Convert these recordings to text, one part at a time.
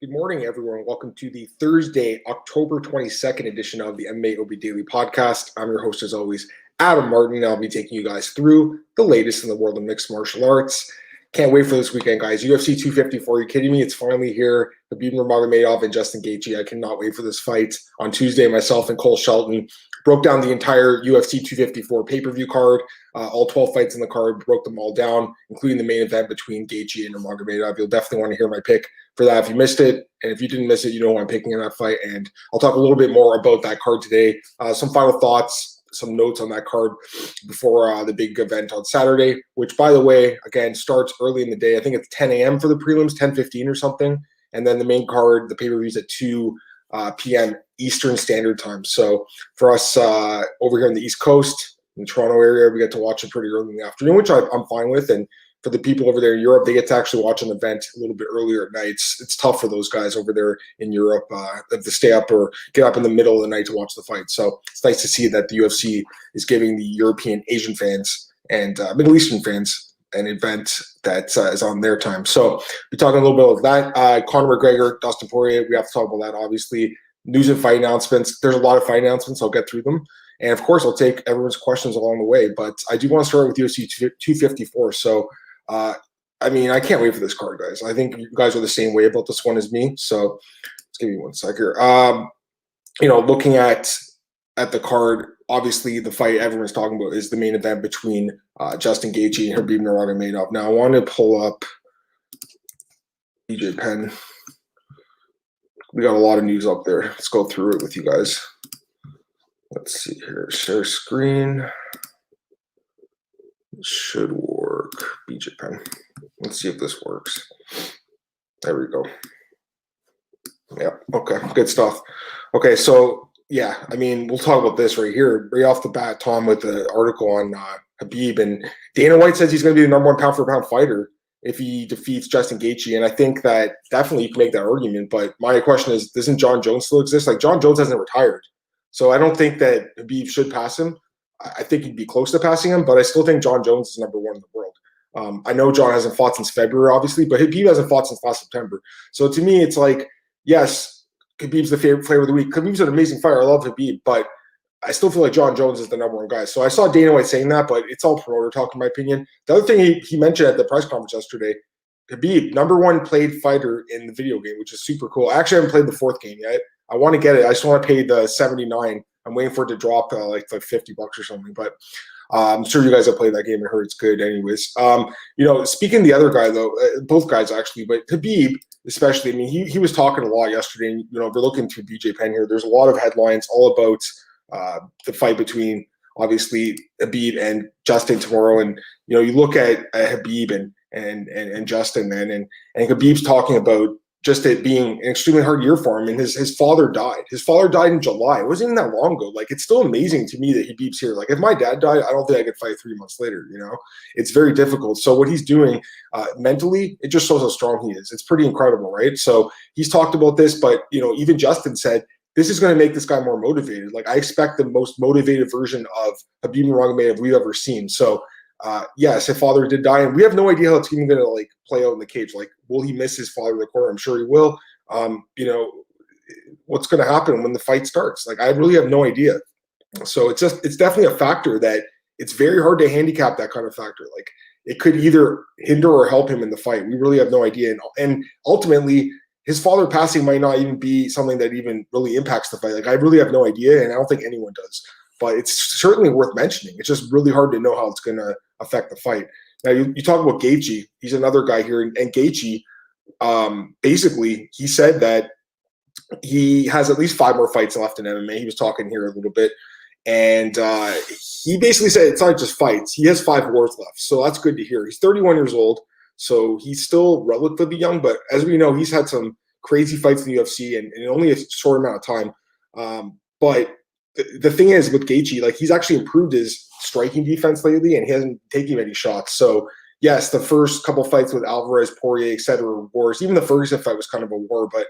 Good morning, everyone. Welcome to the Thursday, October 22nd edition of the MMAOB Daily Podcast. I'm your host, as always, Adam Martin. I'll be taking you guys through the latest in the world of mixed martial arts. Can't wait for this weekend, guys. UFC 254, are you kidding me? It's finally here. Khabib Nurmagomedov and Justin Gaethje. I cannot wait for this fight. On Tuesday, myself and Cole Shelton broke down the entire UFC 254 pay-per-view card, all 12 fights in the card, broke them all down, including the main event between Gaethje and Nurmagomedov. You'll definitely want to hear my pick for that if you missed it. And if you didn't miss it, you know who I'm picking in that fight. And I'll talk a little bit more about that card today. Some final thoughts, some notes on that card before the big event on Saturday, which, by the way, again, starts early in the day. I think it's 10 a.m. for the prelims, 10:15 or something. And then the main card, the pay-per-view is at 2 p.m. Eastern Standard Time. So for us over here on the East Coast, in the Toronto area, we get to watch it pretty early in the afternoon, which I'm fine with. And for the people over there in Europe, they get to actually watch an event a little bit earlier at night. It's tough for those guys over there in Europe to stay up or get up in the middle of the night to watch the fight. So it's nice to see that the UFC is giving the European, Asian fans and Middle Eastern fans an event that is on their time. So we're talking a little bit about that. Conor McGregor, Dustin Poirier, we have to talk about that, obviously. News and fight announcements. There's a lot of fight announcements. I'll get through them. And, of course, I'll take everyone's questions along the way. But I do want to start with UFC 254. So, I can't wait for this card, guys. I think you guys are the same way about this one as me. So let's give me one sec here. Looking at the card, obviously the fight everyone's talking about is the main event between Justin Gaethje and Khabib Nurmagomedov. Now, I want to pull up BJ Penn. We got a lot of news up there. Let's go through it with you guys. Let's see here. Share screen. It should work. BJ Penn. Let's see if this works. There we go. Yeah. Okay. Good stuff. Okay. So, yeah, we'll talk about this right here. Right off the bat, Tom, with the article on Khabib. And Dana White says he's going to be the number one pound-for-pound fighter if he defeats Justin Gaethje. And I think that definitely you can make that argument. But my question is, doesn't John Jones still exist? Like, John Jones hasn't retired. So I don't think that Khabib should pass him. I think he'd be close to passing him, but I still think John Jones is number one in the world. I know John hasn't fought since February, obviously, but Khabib hasn't fought since last September. So to me, it's like, yes, Khabib's the favorite flavor of the week. Khabib's an amazing fighter. I love Khabib, but I still feel like John Jones is the number one guy. So I saw Dana White saying that, but it's all promoter talk, in my opinion. The other thing he mentioned at the press conference yesterday, Khabib, number one played fighter in the video game, which is super cool. I actually haven't played the fourth game yet. I want to get it. I just want to pay the $79. I'm waiting for it to drop like $50 or something. But I'm sure you guys have played that game and heard it's good anyways. Speaking of the other guy, though, both guys actually, but Khabib especially, he was talking a lot yesterday. And, we're looking to BJ Penn here. There's a lot of headlines all about the fight between, obviously, Khabib and Justin tomorrow. And, you look at Khabib and Justin, man, and Khabib's talking about just it being an extremely hard year for him. And his father died. His father died in July. It wasn't even that long ago. Like, it's still amazing to me that Khabib's here. Like, if my dad died, I don't think I could fight 3 months later, It's very difficult. So what he's doing mentally, it just shows how strong he is. It's pretty incredible, right? So he's talked about this, but, even Justin said, this is going to make this guy more motivated. Like, I expect the most motivated version of Khabib Nurmagomedov we've ever seen. So, yes, his father did die, and we have no idea how it's even going to play out in the cage. Like, will he miss his father in the corner? I'm sure he will. What's going to happen when the fight starts? Like, I really have no idea. So it's definitely a factor that it's very hard to handicap that kind of factor. Like, it could either hinder or help him in the fight. We really have no idea. And ultimately, his father passing might not even be something that even really impacts the fight. Like, I really have no idea, and I don't think anyone does. But it's certainly worth mentioning. It's just really hard to know how it's going to affect the fight. Now, you talk about Gaethje. He's another guy here. And Gaethje, basically, he said that he has at least 5 more fights left in MMA. He was talking here a little bit. And he basically said it's not just fights. He has 5 wars left. So that's good to hear. He's 31 years old. So he's still relatively young. But as we know, he's had some crazy fights in the UFC and in only a short amount of time. But the thing is with Gaethje, like, he's actually improved his striking defense lately, and he hasn't taken many shots. So, yes, the first couple fights with Alvarez, Poirier, et cetera, were wars. Even the Ferguson fight was kind of a war. But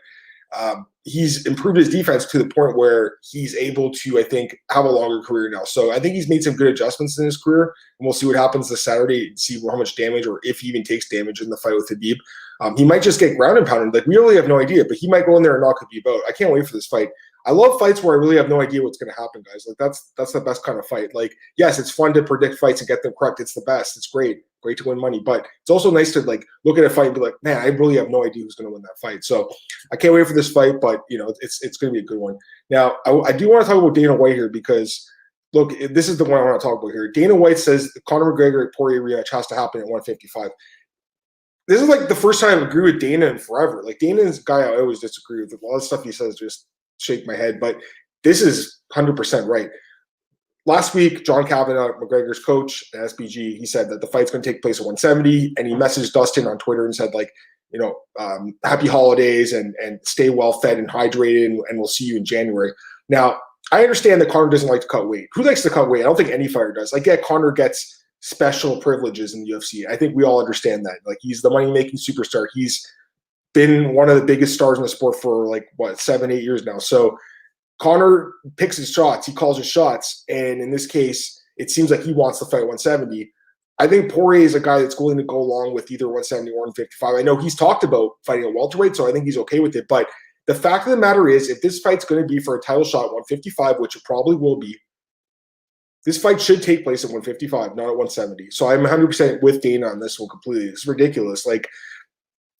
he's improved his defense to the point where he's able to, I think, have a longer career now. So I think he's made some good adjustments in his career, and we'll see what happens this Saturday and see how much damage, or if he even takes damage in the fight with Khabib. He might just get ground and pounded. Like, we really have no idea, but he might go in there and knock Khabib out. I can't wait for this fight. I love fights where I really have no idea what's going to happen, guys. Like, that's the best kind of fight. Like, yes, it's fun to predict fights and get them correct. It's the best. It's great to win money. But it's also nice to, like, look at a fight and be like, man, I really have no idea who's going to win that fight. So I can't wait for this fight, but, you know, it's going to be a good one. Now, I do want to talk about Dana White here because, look, this is the one I want to talk about here. Dana White says the Conor McGregor Poirier rematch has to happen at 155. This is like the first time I agree with Dana in forever. Like, Dana is a guy I always disagree with. A lot of stuff he says just shake my head, but this is 100% right. Last week, John Kavanagh, McGregor's coach at SBG, he said that the fight's going to take place at 170, and he messaged Dustin on Twitter and said, like, you know, happy holidays and stay well fed and hydrated, and we'll see you in January. Now, I understand that Conor doesn't like to cut weight. Who likes to cut weight? I don't think any fighter does. I get Conor gets special privileges in the UFC. I think we all understand that. Like, he's the money-making superstar. He's been one of the biggest stars in the sport for, like, 7-8 years now. So Conor picks his shots. He calls his shots. And in this case, it seems like he wants to fight 170. I think Poirier is a guy that's willing to go along with either 170 or 155. I know he's talked about fighting a welterweight, so I think he's okay with it. But the fact of the matter is, if this fight's going to be for a title shot at 155, which it probably will be, this fight should take place at 155, not at 170. So I'm 100% with Dana on this one completely. It's ridiculous. Like,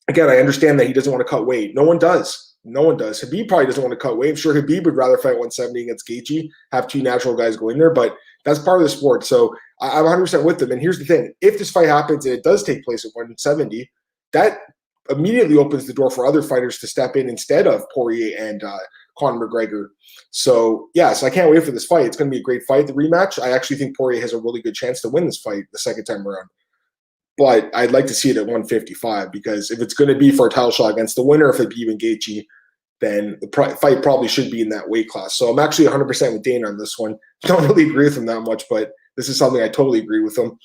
again, I understand that he doesn't want to cut weight. No one does. Khabib probably doesn't want to cut weight. I'm sure Khabib would rather fight 170 against Gaethje, have two natural guys go in there, but that's part of the sport. So I'm 100% with them. And here's the thing. If this fight happens and it does take place at 170, that immediately opens the door for other fighters to step in instead of Poirier and Conor McGregor. So, yes, I can't wait for this fight. It's going to be a great fight, the rematch. I actually think Poirier has a really good chance to win this fight the second time around. But I'd like to see it at 155 because if it's going to be for a title shot against the winner of Khabib and Gaethje, then the fight probably should be in that weight class. So I'm actually 100% with Dana on this one. Don't really agree with him that much, but this is something I totally agree with him.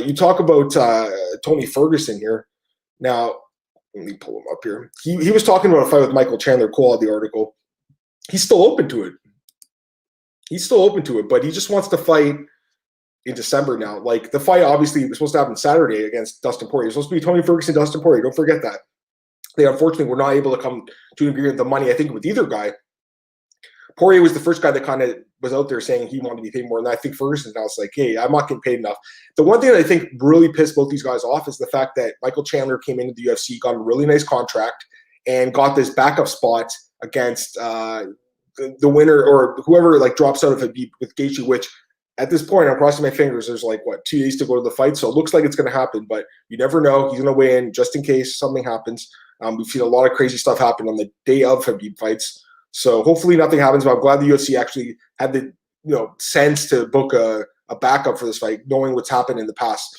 You talk about Tony Ferguson here. Now, let me pull him up here. He was talking about a fight with Michael Chandler, Cole, the article. He's still open to it. But he just wants to fight in December now. Like, the fight obviously was supposed to happen Saturday against Dustin Poirier. It was supposed to be Tony Ferguson, Dustin Poirier. Don't forget that. They unfortunately were not able to come to an agreement on the money, I think, with either guy. Poirier was the first guy that kind of was out there saying he wanted to be paid more. And I think Ferguson now is like, hey, I'm not getting paid enough. The one thing that I think really pissed both these guys off is the fact that Michael Chandler came into the UFC, got a really nice contract, and got this backup spot against the winner or whoever, like, drops out of Khabib with Gaethje, which at this point, I'm crossing my fingers. There's 2 days to go to the fight. So it looks like it's going to happen, but you never know. He's going to weigh in just in case something happens. We've seen a lot of crazy stuff happen on the day of Khabib fights. So hopefully nothing happens, but I'm glad the UFC actually had the sense to book a backup for this fight, knowing what's happened in the past.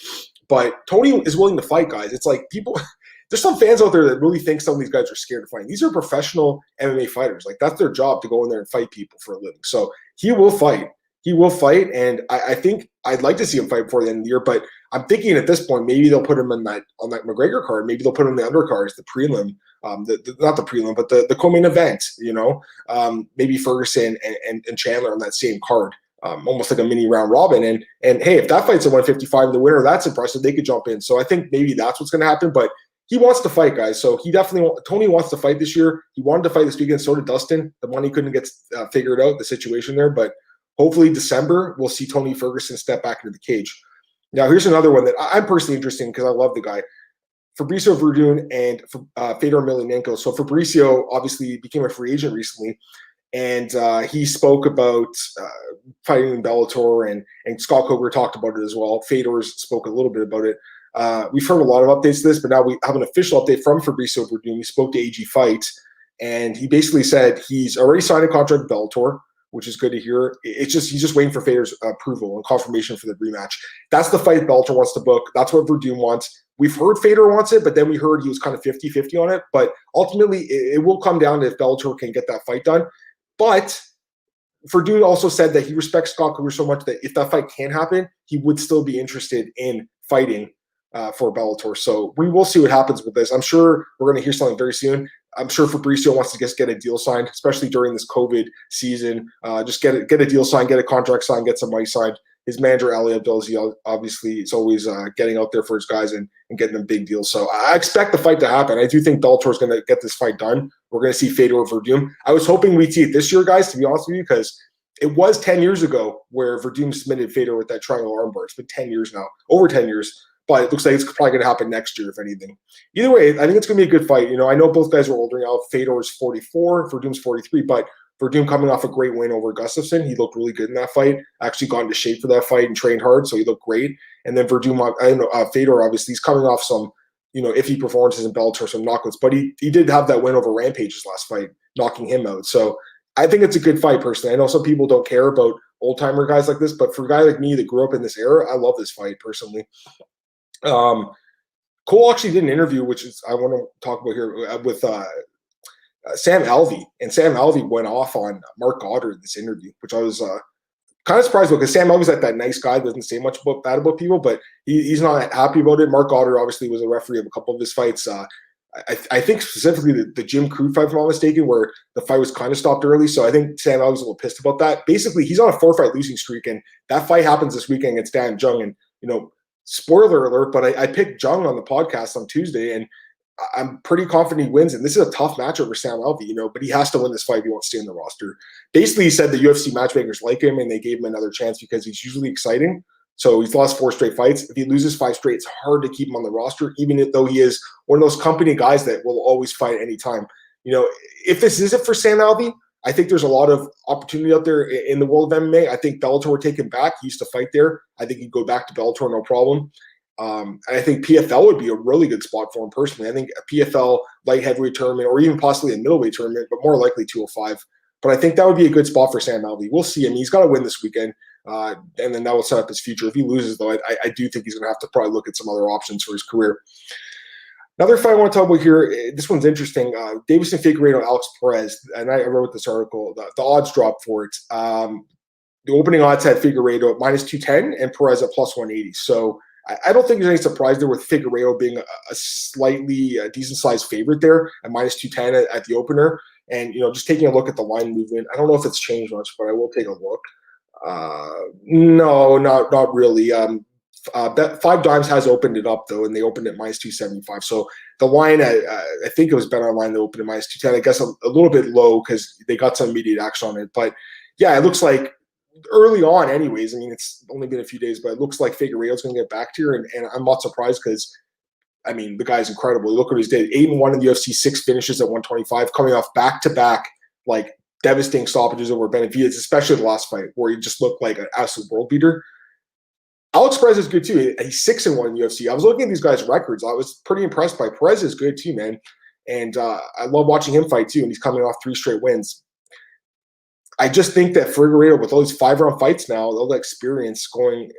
But Tony is willing to fight, guys. It's like people – there's some fans out there that really think some of these guys are scared of fighting. These are professional MMA fighters. Like, that's their job, to go in there and fight people for a living. So he will fight. And I think I'd like to see him fight before the end of the year, but I'm thinking at this point, maybe they'll put him on that McGregor card. Maybe they'll put him in the undercards, the prelim, not the prelim, but the co-main event, maybe Ferguson and Chandler on that same card, almost like a mini round robin. And hey, if that fight's at 155, the winner, that's impressive. They could jump in. So I think maybe that's what's going to happen, but he wants to fight, guys. So Tony wants to fight this year. He wanted to fight this weekend. So did Dustin. The money couldn't get figured out, the situation there, but hopefully December, we'll see Tony Ferguson step back into the cage. Now, here's another one that I'm personally interested in because I love the guy. Fabricio Werdum and Fedor Emelianenko. So Fabricio obviously became a free agent recently, and he spoke about fighting in Bellator, and Scott Coker talked about it as well. Fedor spoke a little bit about it. We've heard a lot of updates to this, but now we have an official update from Fabricio Werdum. He spoke to AG Fight, and he basically said he's already signed a contract with Bellator, which is good to hear. It's just he's just waiting for Fedor's approval and confirmation for the rematch. That's the fight Bellator wants to book. That's what Werdum wants. We've heard Fedor wants it, but then we heard he was kind of 50-50 on it. But ultimately, it will come down to if Bellator can get that fight done. But Werdum also said that he respects Scott Coker so much that if that fight can happen, he would still be interested in fighting for Bellator. So we will see what happens with this. I'm sure we're going to hear something very soon. I'm sure Fabricio wants to just get a deal signed, especially during this COVID season. Just get a deal signed, get a contract signed, get some money signed. His manager, Ali Abdelaziz, obviously is always getting out there for his guys and getting them big deals. So I expect the fight to happen. I do think Bellator is going to get this fight done. We're going to see Fedor Werdum. I was hoping we'd see it this year, guys, to be honest with you, because it was 10 years ago where Werdum submitted Fedor with that triangle armbar. It's been 10 years now, over 10 years. But it looks like it's probably going to happen next year, if anything. Either way, I think it's going to be a good fight. I know both guys are older now. Fedor's 44, Verdum's 43, but Werdum coming off a great win over Gustafsson. He looked really good in that fight. Actually got into shape for that fight and trained hard, so he looked great. And then Fedor, obviously, he's coming off some, iffy performances in Bellator, some knockouts. But he did have that win over Rampage his last fight, knocking him out. So I think it's a good fight, personally. I know some people don't care about old-timer guys like this, but for a guy like me that grew up in this era, I love this fight, personally. Cole actually did an interview, which is I want to talk about here, with Sam Alvey, and Sam Alvey went off on Marc Goddard in this interview, which I was kind of surprised about, because Sam Alvey's like that nice guy, doesn't say much bad about people, but he's not happy about it. Marc Goddard obviously was a referee of a couple of his fights. I think specifically the Jim Crute fight, if I'm not mistaken, where the fight was kind of stopped early. So I think Sam Alvey's a little pissed about that. Basically, he's on a 4-fight losing streak, and that fight happens this weekend against Dan Jung. And, spoiler alert, but I picked Jung on the podcast on Tuesday, and I'm pretty confident he wins. And this is a tough matchup for Sam Alvey, but he has to win this fight if he wants to stay in the roster. Basically, he said the UFC matchmakers like him, and they gave him another chance because he's usually exciting. So he's lost 4 straight fights. If he loses 5 straight, it's hard to keep him on the roster, even though he is one of those company guys that will always fight anytime. If this isn't for Sam Alvey, I think there's a lot of opportunity out there in the world of MMA. I think Bellator would take him back. He used to fight there. I think he'd go back to Bellator, no problem. I think PFL would be a really good spot for him personally. I think a PFL light heavyweight tournament, or even possibly a middleweight tournament, but more likely 205. But I think that would be a good spot for Sam Alvey. We'll see. He's got to win this weekend, and then that will set up his future. If he loses, though, I do think he's going to have to probably look at some other options for his career. Another fight I want to talk about here, this one's interesting. Deveison Figueiredo, Alex Perez, and I wrote this article. The odds dropped for it. The opening odds had Figueiredo at -210 and Perez at +180. So I don't think there's any surprise there with Figueiredo being a slightly decent-sized favorite there at -210 at the opener. And, just taking a look at the line movement, I don't know if it's changed much, but I will take a look. No, not really. Bet 5 Dimes has opened it up, though, and they opened at -275. So the line, I think it was Bet Online that opened at -210. I guess a little bit low because they got some immediate action on it. But, yeah, it looks like early on anyways. It's only been a few days, but it looks like Figueiredo's going to get back to here, and I'm not surprised because, the guy's incredible. Look what he's did. 8-1 in the UFC, 6 finishes at 125, coming off back-to-back, devastating stoppages over Benavidez, especially the last fight where he just looked like an absolute world beater. Alex Perez is good too. He's 6-1 in the UFC. I was looking at these guys' records. I was pretty impressed by Perez. Is good too, man. And I love watching him fight too. And he's coming off 3 straight wins. I just think that Figueiredo, with all these 5-round fights now, all the experience going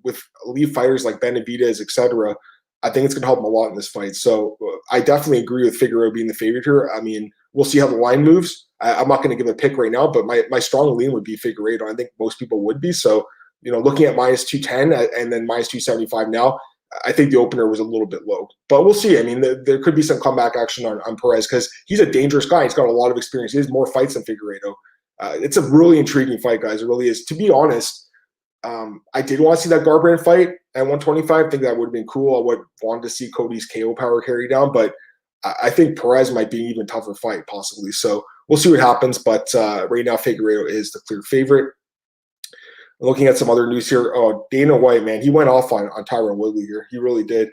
with elite fighters like Benavidez, etc., I think it's going to help him a lot in this fight. So I definitely agree with Figueiredo being the favorite here. We'll see how the line moves. I'm not going to give a pick right now, but my strong lean would be Figueiredo. I think most people would be. So, looking at -210 and then -275 now, I think the opener was a little bit low. But we'll see. There could be some comeback action on Perez because he's a dangerous guy. He's got a lot of experience. He has more fights than Figueiredo. It's a really intriguing fight, guys. It really is. To be honest, I did want to see that Garbrandt fight at 125. I think that would have been cool. I would want to see Cody's KO power carry down, but I think Perez might be an even tougher fight, possibly. So we'll see what happens. But right now, Figueiredo is the clear favorite. Looking at some other news here, Dana White, man, he went off on Tyron Wooley here. He really did.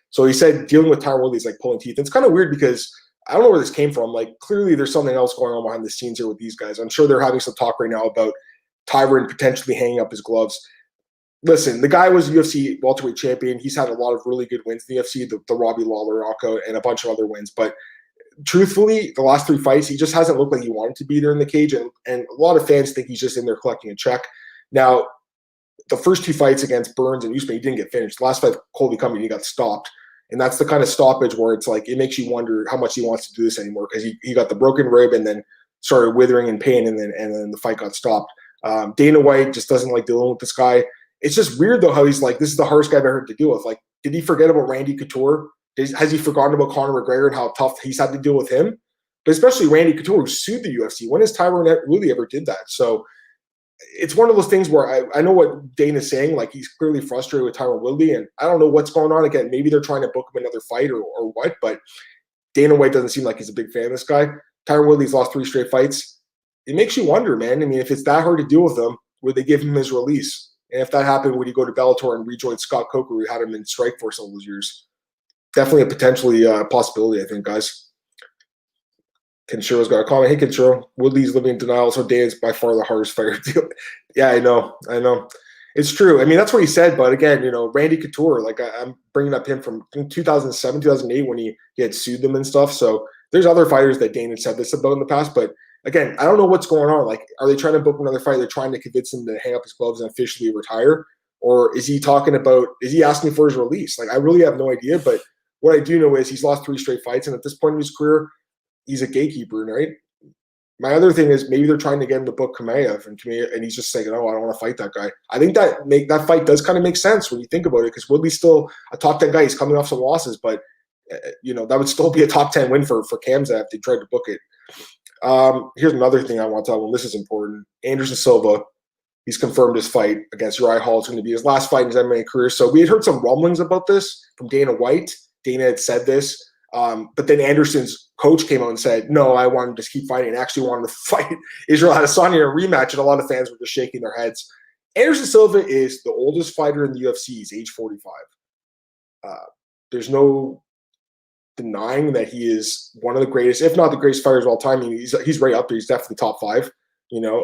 So he said dealing with Tyron Wooley is like pulling teeth. And it's kind of weird because I don't know where this came from. Clearly there's something else going on behind the scenes here with these guys. I'm sure they're having some talk right now about Tyron potentially hanging up his gloves. Listen, the guy was a UFC welterweight champion. He's had a lot of really good wins in the UFC, the Robbie Lawler knockout and a bunch of other wins. But truthfully, the last 3 fights, he just hasn't looked like he wanted to be there in the cage. And a lot of fans think he's just in there collecting a check. Now, the first 2 fights against Burns and Usman, he didn't get finished. The last fight, Colby Cummings, he got stopped. And that's the kind of stoppage where it's like it makes you wonder how much he wants to do this anymore because he got the broken rib and then started withering in pain and then the fight got stopped. Dana White just doesn't like dealing with this guy. It's just weird, though, how he's like, this is the hardest guy I've ever had to deal with. Did he forget about Randy Couture? Has he forgotten about Conor McGregor and how tough he's had to deal with him? but especially Randy Couture, who sued the UFC. When has Tyron Wooley ever did that? So it's one of those things where I know what Dana's saying. Like, he's clearly frustrated with Tyron Woodley, and I don't know what's going on. Again, maybe they're trying to book him another fight or what, but Dana White doesn't seem like he's a big fan of this guy. Tyron Woodley's lost 3 straight fights. It makes you wonder, man. I mean, if it's that hard to deal with him, would they give him his release? And if that happened, would he go to Bellator and rejoin Scott Coker, who had him in Strikeforce all those years? Definitely a potentially possibility, I think, guys. Kenshiro's got a comment. Hey, Kenshiro, Woodley's living in denial, so Dana's by far the hardest fighter to deal with. Yeah, I know. It's true. I mean, that's what he said, but again, Randy Couture, like I'm bringing up him from 2007, 2008 when he had sued them and stuff. So there's other fighters that Dana said this about in the past, but again, I don't know what's going on. Like, are they trying to book another fight? They're trying to convince him to hang up his gloves and officially retire? Or is he asking for his release? Like, I really have no idea, but what I do know is he's lost 3 straight fights, and at this point in his career, he's a gatekeeper, right? My other thing is maybe they're trying to get him to book Chimaev, and he's just saying, "Oh, I don't want to fight that guy." I think that fight does kind of make sense when you think about it, because Woodley's still a top 10 guy. He's coming off some losses, but that would still be a top 10 win for Khamzat if they tried to book it. Here's another thing I want to tell them. This is important. Anderson Silva, he's confirmed his fight against Uriah Hall. It's going to be his last fight in his MMA career. So we had heard some rumblings about this from Dana White. Dana had said this. But then Anderson's coach came out and said, no, I wanted to just keep fighting, and actually wanted to fight Israel Adesanya in a rematch, and a lot of fans were just shaking their heads. Anderson Silva is the oldest fighter in the UFC. He's age 45. There's no denying that he is one of the greatest, if not the greatest fighters of all time. I mean, he's right up there. He's definitely top 5.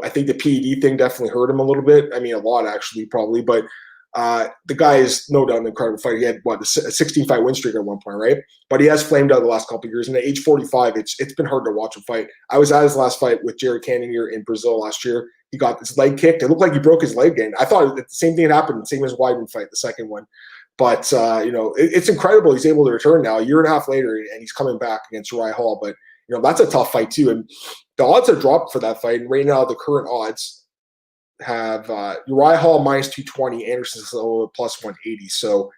I think the PED thing definitely hurt him a little bit. I mean, a lot actually, probably, but the guy is no doubt an incredible fighter. He had a 16-fight win streak at one point, right? But he has flamed out the last couple of years. And at age 45, it's been hard to watch him fight. I was at his last fight with Jared Cannonier in Brazil last year. He got his leg kicked. It looked like he broke his leg again. I thought the same thing had happened, same as Weidman fight, the second one. But it's incredible. He's able to return now a year and a half later, and he's coming back against Uriah Hall. But that's a tough fight too. And the odds have dropped for that fight. And right now, the current odds have Uriah Hall minus 220, Anderson Silva plus 180. So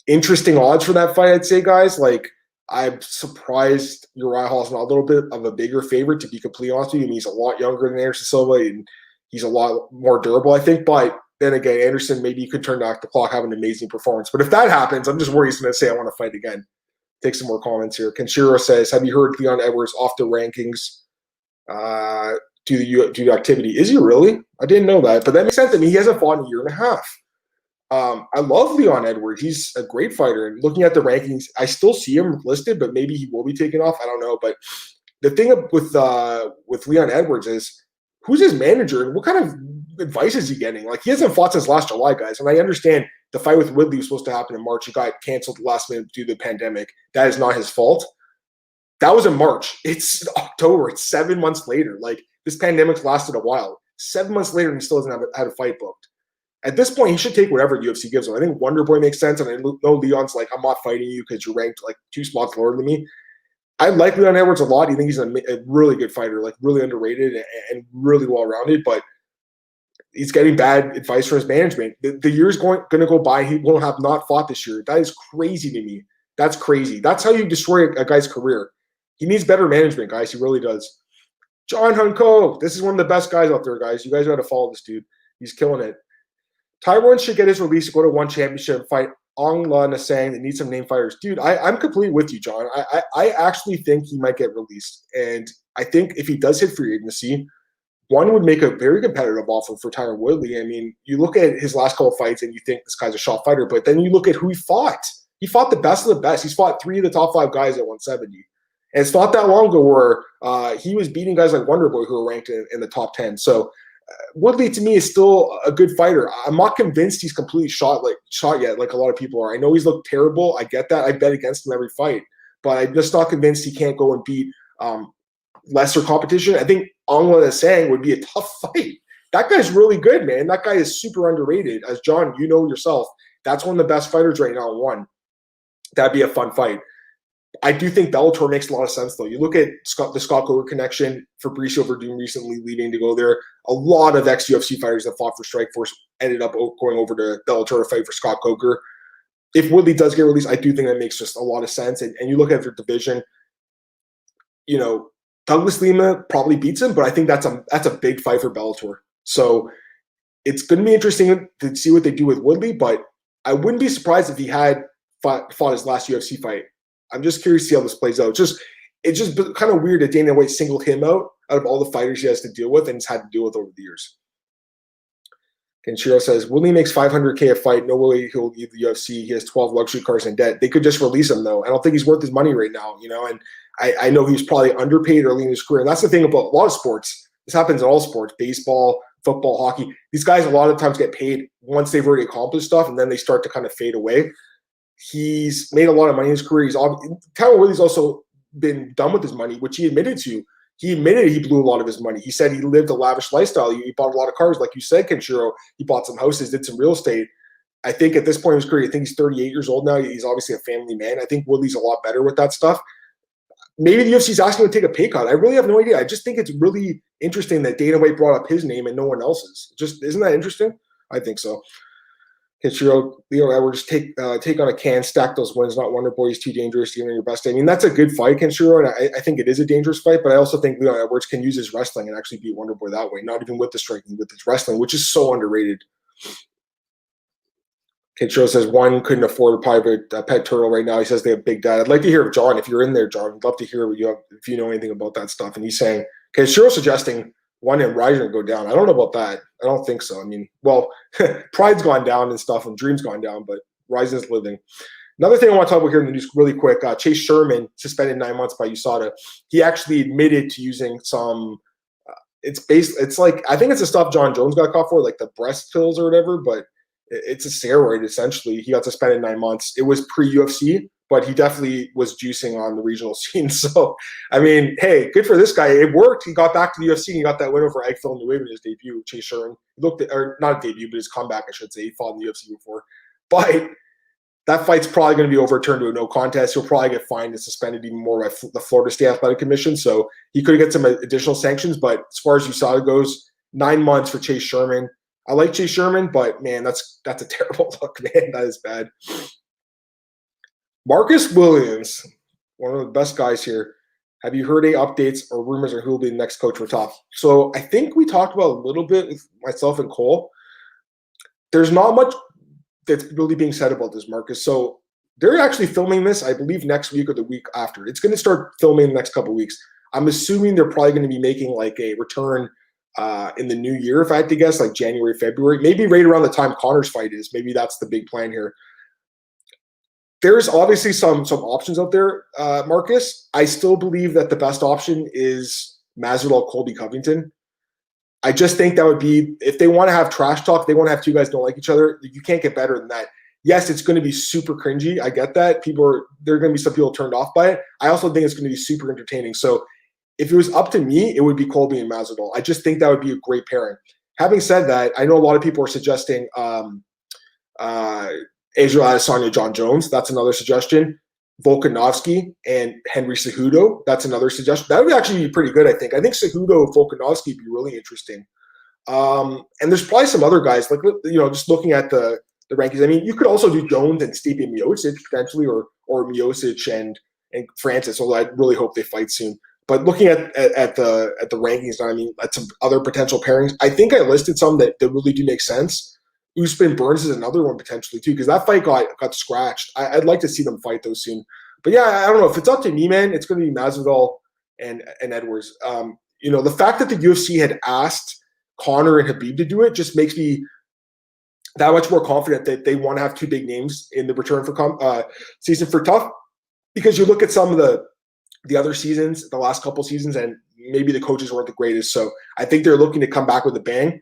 interesting odds for that fight, I'd say, guys. Like, I'm surprised Uriah Hall's not a little bit of a bigger favorite, to be completely honest with you. I mean, he's a lot younger than Anderson Silva, and he's a lot more durable, I think. But then again, Anderson, maybe he could turn back the clock, have an amazing performance. But if that happens, I'm just worried he's going to say, I want to fight again. Take some more comments here. Kenshiro says, have you heard Leon Edwards off the rankings due to activity? Is he really? I didn't know that. But that makes sense. I mean, he hasn't fought in a year and a half. I love Leon Edwards. He's a great fighter. And looking at the rankings, I still see him listed, but maybe he will be taken off. I don't know. But the thing with Leon Edwards is, who's his manager and what kind of advice is he getting? Like, he hasn't fought since last July, guys. And I understand the fight with Woodley was supposed to happen in March. It got canceled last minute due to the pandemic. That is not his fault. That was in March. It's October. It's 7 months later. Like, this pandemic's lasted a while. 7 months later, and he still hasn't had a fight booked. At this point, he should take whatever UFC gives him. I think Wonder Boy makes sense, and I know Leon's like, I'm not fighting you because you're ranked like 2 spots lower than me. I like Leon Edwards a lot. I think he's a really good fighter, like really underrated and really well-rounded, but he's getting bad advice from his management. The year's going to go by. He will have not fought this year. That is crazy to me. That's crazy. That's how you destroy a guy's career. He needs better management, guys. He really does. John Hunko, this is one of the best guys out there, guys. You guys got to follow this dude. He's killing it. Tyron should get his release to go to one championship and fight Ongla Nasang that needs some name fighters. Dude, I'm completely with you, John. I actually think he might get released. And I think if he does hit free agency, one would make a very competitive offer for Tyron Woodley. I mean, you look at his last couple of fights and you think this guy's a shot fighter, but then you look at who he fought. He fought the best of the best. He's fought 3 of the top 5 guys at 170. And it's not that long ago where he was beating guys like Wonder Boy who were ranked in the top 10. So Woodley, to me, is still a good fighter. I'm not convinced he's completely shot yet, like a lot of people are. I know he's looked terrible. I get that. I bet against him every fight. But I'm just not convinced he can't go and beat lesser competition. I think Ongla Nasang would be a tough fight. That guy's really good, man. That guy is super underrated. As John, you know yourself, that's one of the best fighters right now. That'd be a fun fight. I do think Bellator makes a lot of sense, though. You look at the Scott Coker connection, Fabricio Werdum recently leaving to go there. A lot of ex-UFC fighters that fought for Strikeforce ended up going over to Bellator to fight for Scott Coker. If Woodley does get released, I do think that makes just a lot of sense. And you look at their division, you know, Douglas Lima probably beats him, but I think that's a big fight for Bellator. So it's going to be interesting to see what they do with Woodley, but I wouldn't be surprised if he had fought his last UFC fight. I'm just curious to see how this plays out. It's just kind of weird that Dana White singled him out of all the fighters he has to deal with and has had to deal with over the years. Kenshiro says, Woodley makes $500K a fight. No way he'll leave the UFC. He has 12 luxury cars in debt. They could just release him, though. I don't think he's worth his money right now, and I know he's probably underpaid early in his career. And that's the thing about a lot of sports. This happens in all sports, baseball, football, hockey. These guys a lot of times get paid once they've already accomplished stuff, and then they start to kind of fade away. He's made a lot of money in his career. Tyron Woodley's also been done with his money, which he admitted to. He admitted he blew a lot of his money. He said he lived a lavish lifestyle. He bought a lot of cars, like you said, Kenshiro. He bought some houses, did some real estate. I think at this point in his career, I think he's 38 years old now. He's obviously a family man. I think Woodley's a lot better with that stuff. Maybe the UFC's asking him to take a pay cut. I really have no idea. I just think it's really interesting that Dana White brought up his name and no one else's. Isn't that interesting? I think so. Kenshiro, Leo Edwards, take on a can, stack those wins, not Wonder Boy. He's too dangerous, even in your best day. I mean, that's a good fight, Kenshiro, and I think it is a dangerous fight, but I also think Leo Edwards can use his wrestling and actually beat Wonder Boy that way, not even with the striking, with his wrestling, which is so underrated. Kenshiro says one couldn't afford a private pet turtle right now. He says they have big dad. I'd like to hear of John. If you're in there, John, I'd love to hear what you have, if you know anything about that stuff. And he's saying, Kenshiro suggesting one and Ryder go down. I don't know about that. I don't think so. I mean, well, pride's gone down and stuff, and dream's gone down, but Ryzen's living. Another thing I want to talk about here in the news really quick, Chase Sherman, suspended 9 months by USADA. He actually admitted to using some, it's like, I think it's the stuff John Jones got caught for, like the breast pills or whatever, but it's a steroid, essentially. He got suspended 9 months. It was pre-UFC, but he definitely was juicing on the regional scene. So, I mean, hey, good for this guy. It worked. He got back to the UFC and he got that win over Villanueva in his debut, Chase Sherman. Or not a debut, but his comeback, I should say. He fought in the UFC before. But that fight's probably going to be overturned to a no contest. He'll probably get fined and suspended even more by the Florida State Athletic Commission. So he could get some additional sanctions. But as far as USADA goes, 9 months for Chase Sherman. I like Chase Sherman, but, man, that's a terrible look, man. That is bad. Marcus Williams, one of the best guys here. Have you heard any updates or rumors on who will be the next coach for Tough? So I think we talked about a little bit with myself and Cole. There's not much that's really being said about this, Marcus. So they're actually filming this, I believe, next week or the week after. It's going to start filming the next couple of weeks. I'm assuming they're probably going to be making like a return in the new year, if I had to guess, like January, February, maybe right around the time Conor's fight is. Maybe that's the big plan here. There's obviously some options out there, Marcus. I still believe that the best option is Masvidal, Colby Covington. I just think that would be, if they want to have trash talk, they want to have two guys don't like each other. You can't get better than that. Yes, it's going to be super cringy. I get that. There are going to be some people turned off by it. I also think it's going to be super entertaining. So if it was up to me, it would be Colby and Masvidal. I just think that would be a great pairing. Having said that, I know a lot of people are suggesting Israel Adesanya, John Jones. That's another suggestion. Volkanovski and Henry Cejudo. That's another suggestion. That would actually be pretty good, I think. I think Cejudo, Volkanovski would be really interesting. And there's probably some other guys, like, just looking at the rankings. I mean, you could also do Jones and Stipe Miocic potentially, or Miocic and Francis, although I really hope they fight soon. But looking at the rankings, I mean, at some other potential pairings, I think I listed some that really do make sense. Usman Burns is another one potentially too, because that fight got scratched. I'd like to see them fight those soon. But yeah, I don't know. If it's up to me, man, it's going to be Masvidal and Edwards. The fact that the UFC had asked Conor and Khabib to do it just makes me that much more confident that they want to have two big names in the return for season for Tough. Because you look at some of the other seasons, the last couple seasons, and maybe the coaches weren't the greatest. So I think they're looking to come back with a bang.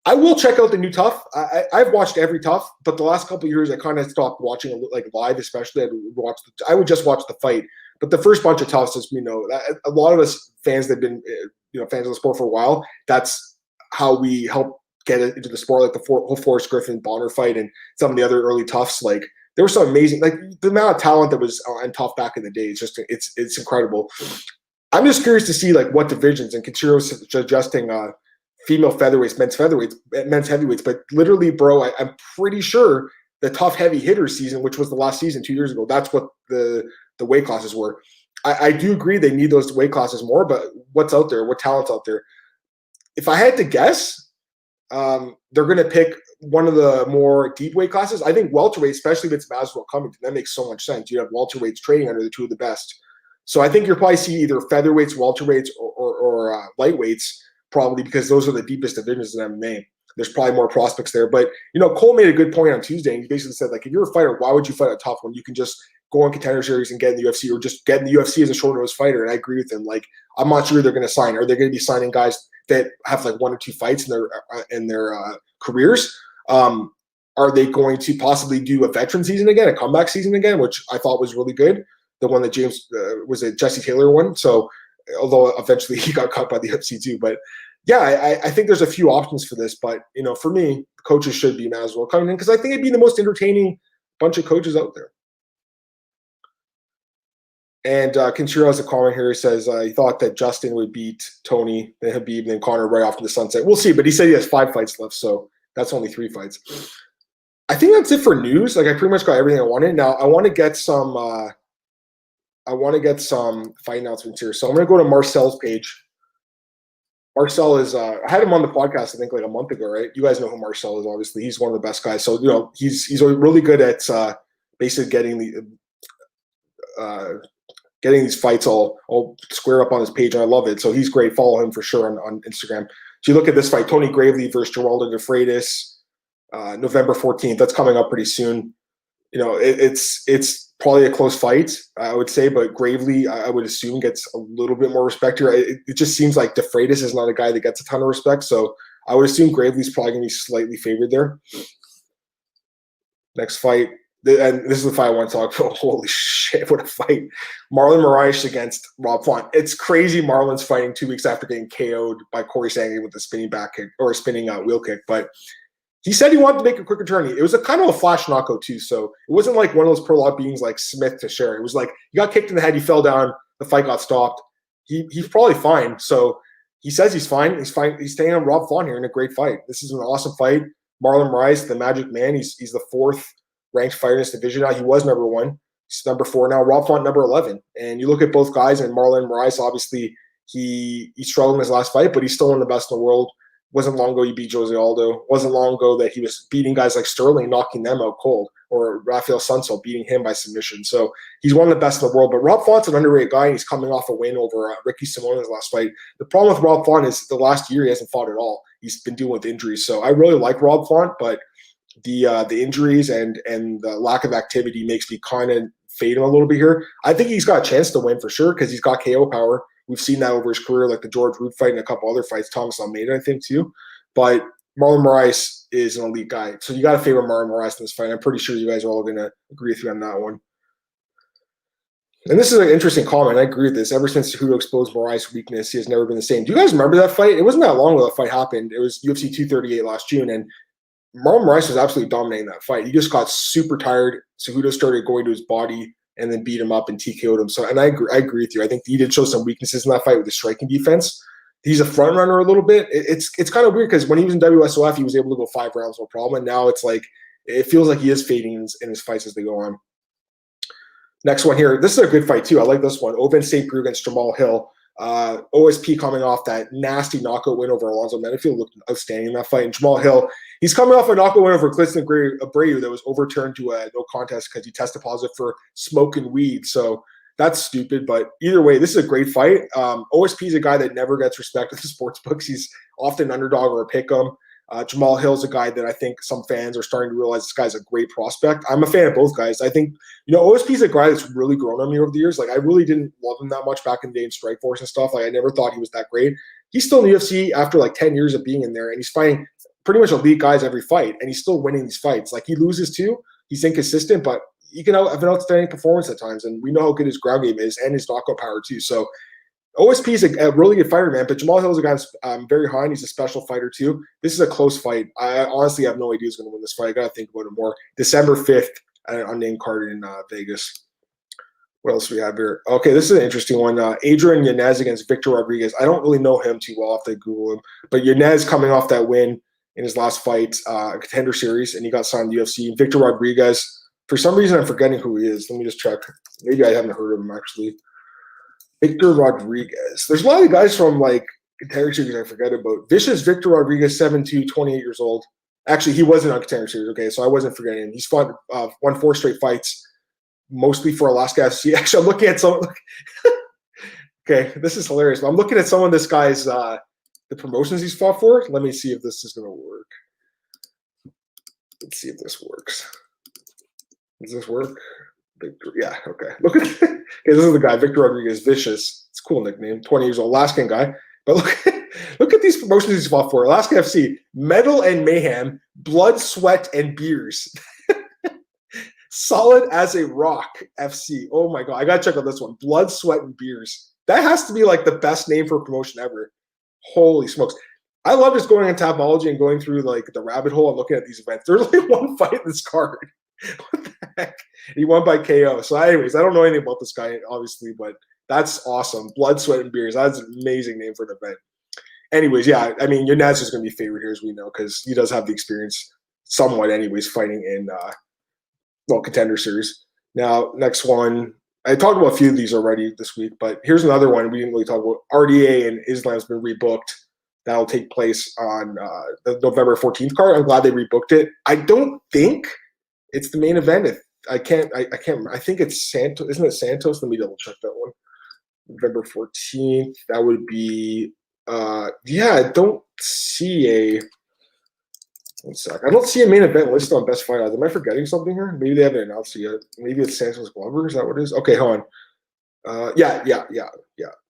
I will check out the new Tough. I've watched every Tough, but the last couple of years I kind of stopped watching like live, especially. I would just watch the fight. But the first bunch of Toughs, as we know, a lot of us fans that have been fans of the sport for a while, that's how we help get it into the sport, like the whole Forrest Griffin Bonner fight and some of the other early Toughs. Like there was some amazing, like the amount of talent that was on Tough back in the day. It's just it's incredible. I'm just curious to see like what divisions, and Kenshiro suggesting female featherweights, men's heavyweights. But literally, bro, I'm pretty sure the Tough heavy hitters season, which was the last season 2 years ago, that's what the weight classes were. I do agree they need those weight classes more, but what's out there? What talent's out there? If I had to guess, they're going to pick one of the more deep weight classes. I think welterweight, especially if it's Masvidal Covington, that makes so much sense. You have welterweights trading under the two of the best. So I think you'll probably see either featherweights, welterweights, or lightweights, probably because those are the deepest divisions in MMA. There's probably more prospects there. But, Cole made a good point on Tuesday. And he basically said, like, if you're a fighter, why would you fight a tough one? You can just go on Contender Series and get in the UFC, or just get in the UFC as a short-nosed fighter. And I agree with him. Like, I'm not sure they're going to sign. Are they going to be signing guys that have like 1 or 2 fights in their careers? Are they going to possibly do a veteran season again, a comeback season again, which I thought was really good? The one that James was a Jesse Taylor one. So, although eventually he got cut by the UFC too, but yeah, I think there's a few options for this. But for me, coaches should be Masvidal Covington because I think it'd be the most entertaining bunch of coaches out there. And Kinshiro has a comment here. He says he thought that Justin would beat Tony, then Khabib, then Conor right off to the sunset. We'll see, but he said he has 5 fights left, so that's only 3 fights. I think that's it for news. Like I pretty much got everything I wanted. Now I want to get some. Fight announcements here. So I'm going to go to Marcel's page. Marcel is. I had him on the podcast I think like a month ago, right? You guys know who Marcel is. Obviously, he's one of the best guys. So he's really good at basically getting these fights all square up on his page, and I love it. So he's great. Follow him for sure on Instagram. So you look at this fight, Tony Gravely versus Geraldo de Freitas, November 14th. That's coming up pretty soon. It's probably a close fight, I would say, but Gravely, I would assume, gets a little bit more respect here. It just seems like de Freitas is not a guy that gets a ton of respect, so I would assume Gravely's probably going to be slightly favored there. Next fight. And this is the fight I want to talk about. Holy shit, what a fight. Marlon Mariusz against Rob Font. It's crazy Marlon's fighting 2 weeks after getting KO'd by Corey Sandhagen with a spinning back kick or a spinning wheel kick. But he said he wanted to make a quick return. It was a kind of a flash knockout too. So it wasn't like one of those prolonged beatings like Smith to Sherry. It was like he got kicked in the head, he fell down, the fight got stopped. He's probably fine. So he says he's fine. He's fine. He's staying on Rob Font here in a great fight. This is an awesome fight. Marlon Mariusz, the Magic Man, he's the 4th ranked fighter in this division now. He was number 1. He's number 4 now. Rob Font, number 11. And you look at both guys, and Marlon Mariusz, obviously, he struggled in his last fight, but he's still one of the best in the world. Wasn't long ago he beat Jose Aldo. Wasn't long ago that he was beating guys like Sterling, knocking them out cold, or Rafael Sunsol beating him by submission. So he's one of the best in the world. But Rob Font's an underrated guy, and he's coming off a win over Ricky Simon in his last fight. The problem with Rob Font is the last year he hasn't fought at all. He's been dealing with injuries. So I really like Rob Font, but the injuries and the lack of activity makes me kind of fade him a little bit here. I think he's got a chance to win for sure because he's got KO power. We've seen that over his career, like the George Root fight and a couple other fights, Thomas Almeida, I think, too. But Marlon Mariusz is an elite guy. So you got to favor Marlon Mariusz in this fight. I'm pretty sure you guys are all going to agree with me on that one. And this is an interesting comment. I agree with this. Ever since Cejudo exposed Moraes' weakness, he has never been the same. Do you guys remember that fight? It wasn't that long ago that fight happened. It was UFC 238 last June, and Marlon Mariusz was absolutely dominating that fight. He just got super tired. Cejudo started going to his body and then beat him up and TKO'd him. So, and I agree with you. I think he did show some weaknesses in that fight with his striking defense. He's a front runner a little bit. It's kind of weird because when he was in WSOF, he was able to go 5 rounds, no problem. And now it's like it feels like he is fading in his fights as they go on. Next one here. This is a good fight too. I like this one. Ovince Saint-Preux against Jamahal Hill. OSP coming off that nasty knockout win over Alonzo Menafield, looked outstanding in that fight. And Jamahal Hill, he's coming off a knockout win over Clifton Abreu that was overturned to a no contest because he tested positive for smoking weed. So that's stupid. But either way, this is a great fight. OSP is a guy that never gets respect with the sports books. He's often an underdog or a pick'em. Jamahal Hill's a guy that I think some fans are starting to realize this guy's a great prospect. I'm a fan of both guys. I think, OSP's a guy that's really grown on me over the years. Like, I really didn't love him that much back in the day in Strikeforce and stuff. Like, I never thought he was that great. He's still in the UFC after like 10 years of being in there, and he's fighting pretty much elite guys every fight, and he's still winning these fights. Like, he loses too. He's inconsistent, but he can have an outstanding performance at times, and we know how good his ground game is and his knockout power too. So OSP is a really good fighter, man, but Jamahal Hill is a guy I'm very high on. He's a special fighter too. This is a close fight. I honestly have no idea who's going to win this fight. I got to think about it more. December 5th, unnamed card in Vegas. What else do we have here? Okay, this is an interesting one. Adrian Yanez against Victor Rodriguez. I don't really know him too well. I'll have to Google him. But Yanez coming off that win in his last fight, Contender Series, and he got signed to the UFC. Victor Rodriguez, for some reason I'm forgetting who he is. Let me just check. Maybe I haven't heard of him actually. Victor Rodriguez. There's a lot of guys from like contender series I forget about. Vicious Victor Rodriguez, 7'2", 28 years old. Actually, he wasn't on contender series. Okay, so I wasn't forgetting him. He's fought, won 4 straight fights, mostly for Alaska FC. Actually, I'm looking at some. Okay, this is hilarious. I'm looking at some of this guy's the promotions he's fought for. Let me see if this is going to work. Let's see if this works. Does this work? Victor, yeah, okay. Look at okay, this is the guy, Victor Rodriguez, Vicious. It's a cool nickname, 20 years old, Alaskan guy. But look at these promotions he's fought for. Alaska FC, Metal and Mayhem, Blood, Sweat, and Beers. Solid as a Rock FC. Oh my God, I gotta check out this one. Blood, Sweat, and Beers. That has to be like the best name for a promotion ever. Holy smokes. I love just going on Tapology and going through like the rabbit hole and looking at these events. There's only one fight in this card. What the heck? He won by KO. So anyways, I don't know anything about this guy, obviously, but that's awesome. Blood, Sweat, and Beers. That's an amazing name for an event. Anyways, yeah, I mean, Yanez is going to be favored here, as we know, because he does have the experience somewhat anyways fighting in, contender series. Now, next one. I talked about a few of these already this week, but here's another one we didn't really talk about. RDA and Islam's been rebooked. That'll take place on the November 14th card. I'm glad they rebooked it. I don't think it's the main event. I can't. I think it's Santos. Isn't it Santos? Let me double check that one. November 14th. That would be. I don't see a. One sec. I don't see a main event listed on Best Fight Odds. Am I forgetting something here? Maybe they haven't announced it yet. Maybe it's Santos Glover. Is that what it is? Okay, hold on. Yeah.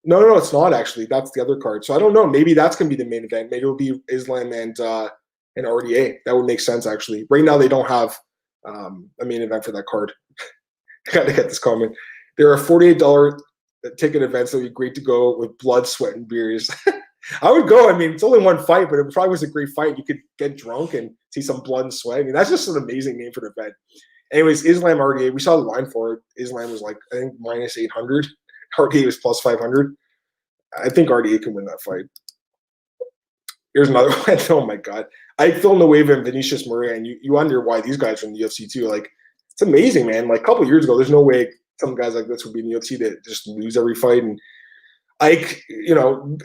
No, it's not actually. That's the other card. So I don't know. Maybe that's gonna be the main event. Maybe it'll be Islam and RDA. That would make sense actually. Right now they don't have a main event for that card. Gotta get this comment. There are $48 ticket events that would be great to go with blood, sweat, and beers. I would go. I mean, it's only one fight, but it probably was a great fight. You could get drunk and see some blood and sweat. I mean, that's just an amazing name for the event. Anyways, Islam RDA, we saw the line for it. Islam was like, I think, minus 800. RDA was plus 500. I think RDA can win that fight. Here's another one. Oh, my God. Ike Villanueva and Vinicius Moreira, and you wonder why these guys are in the UFC, too. Like, it's amazing, man. Like, a couple of years ago, there's no way some guys like this would be in the UFC that just lose every fight. And Ike,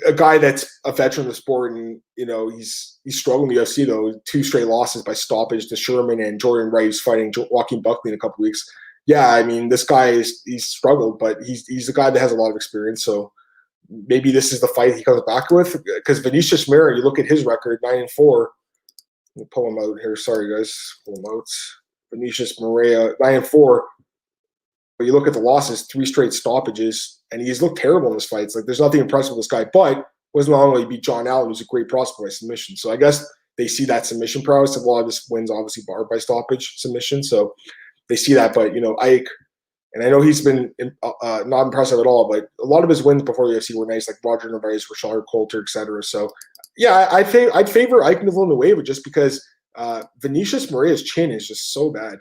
a guy that's a veteran of the sport, and he's struggled in the UFC though. 2 straight losses by stoppage to Sherman and Jordan Wright, who's fighting Joaquin Buckley in a couple of weeks. Yeah, I mean, this guy he's struggled, but he's a guy that has a lot of experience. So maybe this is the fight he comes back with. Because Vinicius Moreira, you look at his record, 9-4. Let me pull him out here. Sorry, guys, pull him out. Vinicius Moreira, 9-4. But you look at the losses, 3 straight stoppages, and he's looked terrible in his fights. Like, there's nothing impressive with this guy. But wasn't long ago he beat John Allen, who's a great prospect by submission. So I guess they see that submission prowess. A lot of his wins obviously barred by stoppage submission. So they see that. But, Ike, and I know he's been not impressive at all, but a lot of his wins before the UFC were nice, like Roger Narvaez, Rashard Coulter, etc. So, yeah, I'd favor Ike Villanueva just because Vinicius Moreira's chin is just so bad.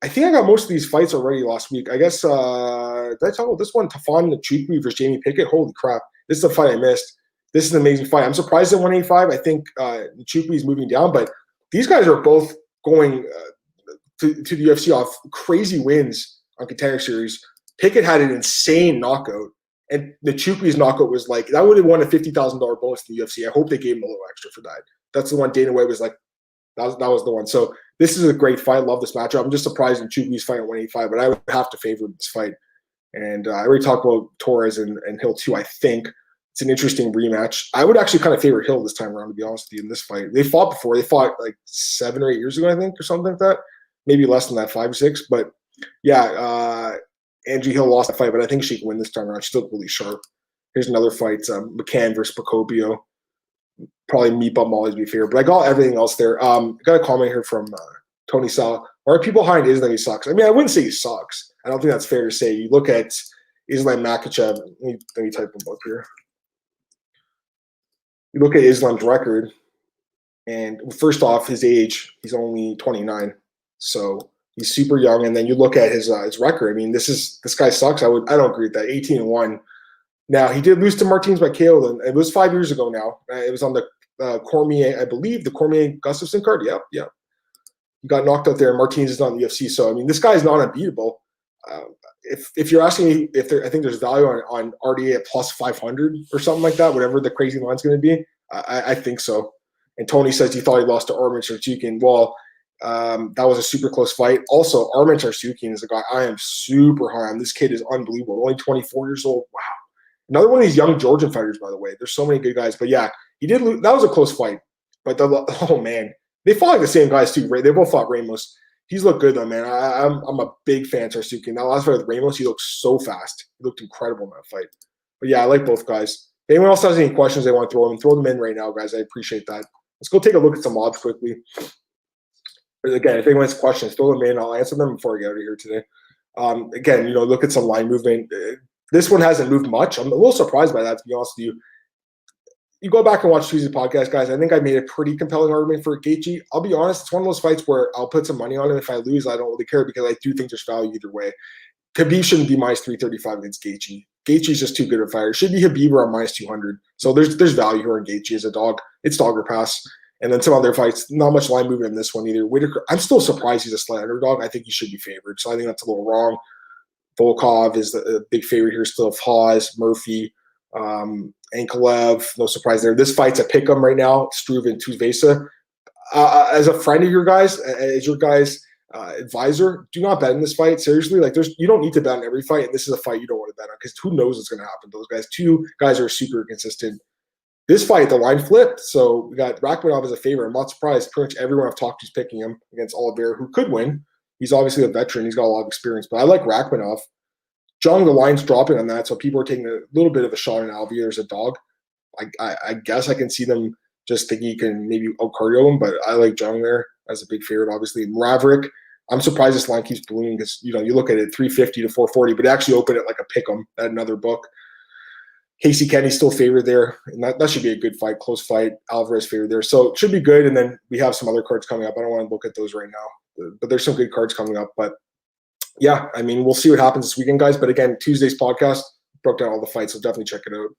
I think I got most of these fights already last week. I guess, did I talk about this one? Tafon Nchukwi versus Jamie Pickett. Holy crap. This is a fight I missed. This is an amazing fight. I'm surprised at 185. I think Nchukwi is moving down, but these guys are both going to the UFC off crazy wins on Contender Series. Pickett had an insane knockout, and Nchukwi's knockout was like, that would have won a $50,000 bonus in the UFC. I hope they gave him a little extra for that. That's the one Dana White was like, that was the one. So this is a great fight. Love this matchup. I'm just surprised Nchukwi's fighting at 185, but I would have to favor this fight. And I already talked about Torres and Hill too. I think it's an interesting rematch. I would actually kind of favor Hill this time around, to be honest with you, in this fight. They fought before. They fought like 7 or 8 years ago, I think, or something like that. Maybe less than that, 5 or 6. But yeah, Angie Hill lost that fight, but I think she can win this time around. She's still really sharp. Here's another fight, McCann versus Procopio. Probably Meatball Molly's be fair, but I got everything else there. Got a comment here from Tony Sala. Why are people behind Islam? He sucks. I mean, I wouldn't say he sucks. I don't think that's fair to say. You look at Islam Makhachev. Let me type him up here. You look at Islam's record, and first off, his age, he's only 29, so he's super young. And then you look at his record. I mean, this guy sucks. I don't agree with that. 18-1. Now, he did lose to Martins by KO. It was 5 years ago now. It was on the Cormier, I believe, the Cormier-Gustafsson card. Yep. He got knocked out there. Martins is not in the UFC. So, I mean, this guy is not unbeatable. if you're asking me if I think there's value on RDA at plus 500 or something like that, whatever the crazy line's going to be, I think so. And Tony says he thought he lost to Arman Tsarukyan. Well, that was a super close fight. Also, Arman Tsarukyan is a guy I am super high on. This kid is unbelievable. Only 24 years old. Wow. Another one of these young Georgian fighters, by the way. There's so many good guys. But yeah, he did lose. That was a close fight. But oh man, they fought like the same guys too, right? They both fought Ramos. He's looked good though, man. I'm a big fan of Tsarukyan. That last fight with Ramos, he looked so fast. He looked incredible in that fight. But yeah, I like both guys. If anyone else has any questions they want to throw them in right now, guys. I appreciate that. Let's go take a look at some odds quickly. But again, if anyone has questions, throw them in. I'll answer them before I get out of here today. Again, look at some line movement. This one hasn't moved much. I'm a little surprised by that, to be honest with you. You go back and watch Tuesday's podcast, guys. I think I made a pretty compelling argument for Gaethje. I'll be honest, it's one of those fights where I'll put some money on it. If I lose, I don't really care because I do think there's value either way. Khabib shouldn't be minus 335 against Gaethje. Gaethje's just too good of a fighter. It should be Khabib around minus 200. So there's value here on Gaethje as a dog. It's dog or pass. And then some other fights, not much line movement in this one either. Whitaker, I'm still surprised he's a slight underdog. I think he should be favored. So I think that's a little wrong. Volkov is the big favorite here still. Haas, Murphy, Ankalev, no surprise there. This fight's a pick-em right now. Struve and Tuzvesa. As a friend of your guys, as your guys' advisor, do not bet in this fight. Seriously, you don't need to bet on every fight, and this is a fight you don't want to bet on because who knows what's going to happen to those guys. Two guys are super consistent. This fight, the line flipped, so we got Rakhmonov as a favorite. I'm not surprised. Pretty much everyone I've talked to is picking him against Oliveira, who could win. He's obviously a veteran. He's got a lot of experience, but I like Rakhmonov. Jung, the line's dropping on that, so people are taking a little bit of a shot on Alvey as a dog. I guess I can see them just thinking he can maybe out-cardio him, but I like Jung there as a big favorite, obviously. Maverick, I'm surprised this line keeps ballooning because, you look at it, 350 to 440, but it actually opened it like a pick-em at another book. Casey Kenny's still favored there, and that should be a good fight, close fight. Alvarez favored there. So it should be good, and then we have some other cards coming up. I don't want to look at those right now, but there's some good cards coming up. But, yeah, I mean, we'll see what happens this weekend, guys. But, again, Tuesday's podcast broke down all the fights, so definitely check it out.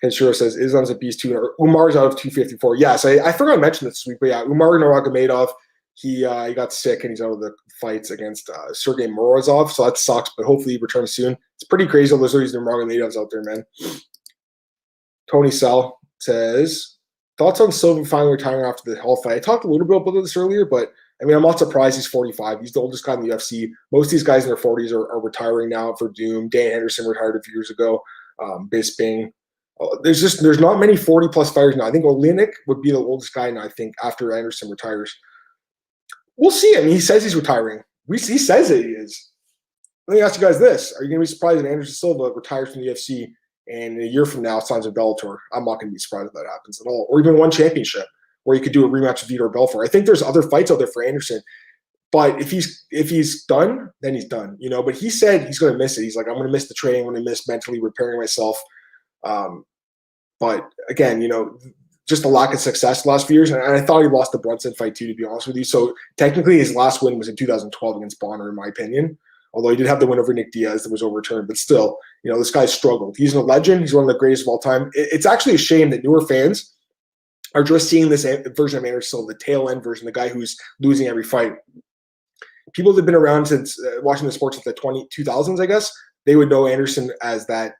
Ken Shiro says, Islam's a beast too. Umar's out of 254. Yes, I forgot to mention this week, but, yeah, Umar Nurmagomedov, he got sick and he's out of the fights against Sergey Morozov, so that sucks, but hopefully he returns soon. It's pretty crazy. There's all these Nurmagomedovs out there, man. Tony Sell says, thoughts on Silva finally retiring after the Hall fight? I talked a little bit about this earlier, but I mean, I'm not surprised he's 45. He's the oldest guy in the UFC. Most of these guys in their 40s are retiring now. For Doom, Dan Henderson retired a few years ago. Bisping. There's not many 40-plus fighters now. I think Olenek would be the oldest guy now, I think, after Anderson retires. We'll see. I mean, he says he's retiring. He says that he is. Let me ask you guys this. Are you going to be surprised if Anderson Silva retires from the UFC and a year from now signs with Bellator? I'm not going to be surprised if that happens at all. Or even one championship where he could do a rematch with Vitor Belfort. I think there's other fights out there for Anderson. But if he's done, then he's done. But he said he's going to miss it. He's like, I'm going to miss the training. I'm going to miss mentally repairing myself. But again, just a lack of success the last few years. And I thought he lost the Brunson fight too, to be honest with you. So technically his last win was in 2012 against Bonner, in my opinion. Although he did have the win over Nick Diaz that was overturned. But still, this guy's struggled. He's a legend. He's one of the greatest of all time. It's actually a shame that newer fans are just seeing this version of Anderson Silva, the tail end version, the guy who's losing every fight. People that have been around since watching the sport since the 2000s, I guess, they would know Anderson as that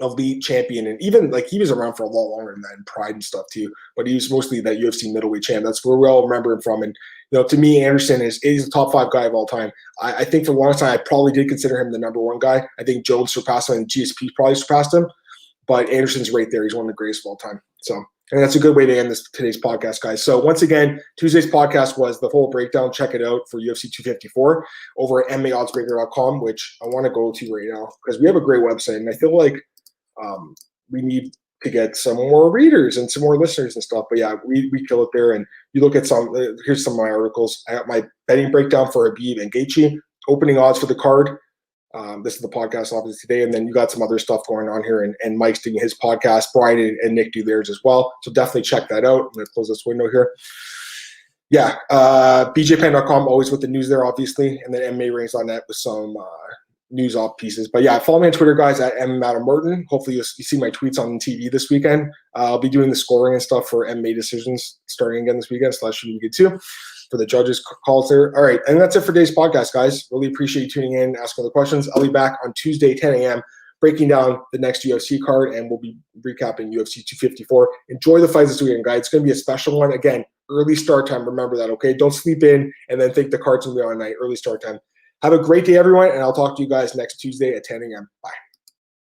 elite champion, and even he was around for a lot longer than that in Pride and stuff too. But he was mostly that UFC middleweight champ. That's where we all remember him from. And to me, Anderson is the top 5 guy of all time. I think for the longest time I probably did consider him the number 1 guy. I think Jones surpassed him, and GSP probably surpassed him. But Anderson's right there. He's one of the greatest of all time. So, and that's a good way to end today's podcast, guys. So once again, Tuesday's podcast was the whole breakdown. Check it out for UFC 254 over at MMAOddsbreaker.com, which I want to go to right now because we have a great website, and I feel like we need to get some more readers and some more listeners and stuff. But yeah, we kill it there. And you look at here's some of my articles. I got my betting breakdown for Khabib and Gaethje, opening odds for the card. This is the podcast obviously today. And then you got some other stuff going on here, and Mike's doing his podcast. Brian and Nick do theirs as well. So definitely check that out. I'm going to close this window here. Yeah. BJPen.com, always with the news there, obviously. And then MMARings.net with some news off pieces. But yeah, follow me on Twitter, guys, at MMAdamMartin. Hopefully you see my tweets on TV this weekend. I'll be doing the scoring and stuff for MMA decisions starting again this weekend, so that should be good too. for the judges' calls there. All right, and that's it for today's podcast, guys. Really appreciate you tuning in, asking the questions. I'll be back on Tuesday, 10 a.m., breaking down the next UFC card, and we'll be recapping UFC 254. Enjoy the fights this weekend, guys. It's going to be a special one. Again, early start time. Remember that, okay? Don't sleep in and then think the card's going to be on night. Early start time. Have a great day, everyone, and I'll talk to you guys next Tuesday at 10 a.m. Bye.